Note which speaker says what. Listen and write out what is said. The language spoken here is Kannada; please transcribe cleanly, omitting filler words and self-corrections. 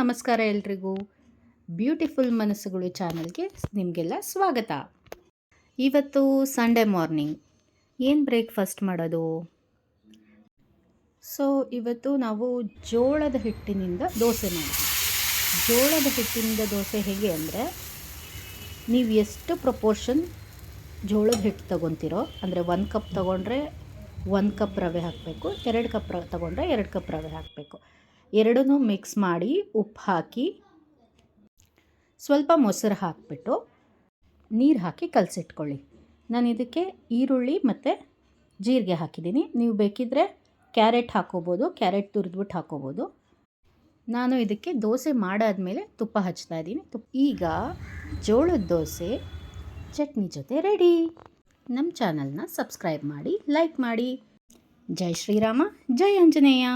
Speaker 1: ನಮಸ್ಕಾರ ಎಲ್ರಿಗೂ. ಬ್ಯೂಟಿಫುಲ್ ಮನಸ್ಸುಗಳು ಚಾನಲ್ಗೆ ನಿಮಗೆಲ್ಲ ಸ್ವಾಗತ. ಇವತ್ತು ಸಂಡೇ ಮಾರ್ನಿಂಗ್ ಏನು ಬ್ರೇಕ್ಫಾಸ್ಟ್ ಮಾಡೋದು? ಸೊ ಇವತ್ತು ನಾವು ಜೋಳದ ಹಿಟ್ಟಿನಿಂದ ದೋಸೆ ಮಾಡಿದ್ವಿ. ಜೋಳದ ಹಿಟ್ಟಿನಿಂದ ದೋಸೆ ಹೇಗೆ ಅಂದರೆ, ನೀವು ಎಷ್ಟು ಪ್ರಪೋರ್ಷನ್ ಜೋಳದ ಹಿಟ್ಟು ತೊಗೊತೀರೋ, ಅಂದರೆ 1 ಕಪ್ ತೊಗೊಂಡ್ರೆ 1 ಕಪ್ ರವೆ ಹಾಕಬೇಕು, 2 ಕಪ್ ತೊಗೊಂಡ್ರೆ 2 ಕಪ್ ರವೆ ಹಾಕಬೇಕು. ಎರಡನ್ನೂ ಮಿಕ್ಸ್ ಮಾಡಿ ಉಪ್ಪು ಹಾಕಿ ಸ್ವಲ್ಪ ಮೊಸರು ಹಾಕಿಬಿಟ್ಟು ನೀರು ಹಾಕಿ ಕಲಸಿಟ್ಕೊಳ್ಳಿ. ನಾನು ಇದಕ್ಕೆ ಈರುಳ್ಳಿ ಮತ್ತು ಜೀರಿಗೆ ಹಾಕಿದ್ದೀನಿ. ನೀವು ಬೇಕಿದ್ದರೆ ಕ್ಯಾರೆಟ್ ಹಾಕೋಬೋದು, ಕ್ಯಾರೆಟ್ ತುರಿದ್ಬಿಟ್ಟು ಹಾಕೋಬೋದು. ನಾನು ಇದಕ್ಕೆ ದೋಸೆ ಮಾಡಾದಮೇಲೆ ತುಪ್ಪ ಹಚ್ತಾ ಇದ್ದೀನಿ. ಈಗ ಜೋಳದ ದೋಸೆ ಚಟ್ನಿ ಜೊತೆ ರೆಡಿ. ನಮ್ಮ ಚಾನಲ್ನ ಸಬ್ಸ್ಕ್ರೈಬ್ ಮಾಡಿ, ಲೈಕ್ ಮಾಡಿ. ಜೈ ಶ್ರೀರಾಮ, ಜೈ ಆಂಜನೇಯ.